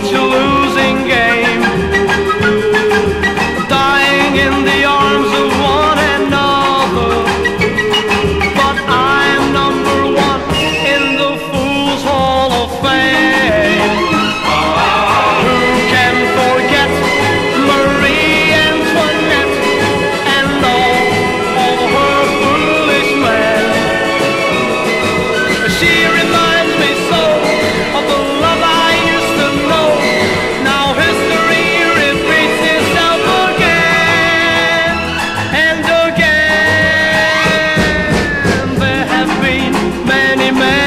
such a losing game, dying in the arms of one another. But I'm number one in the Fools Hall of Fame. Who can forget Marie Antoinette and all her foolish men? She reminds me so of the love I used to know. Now history repeats itself again and again. There have been many men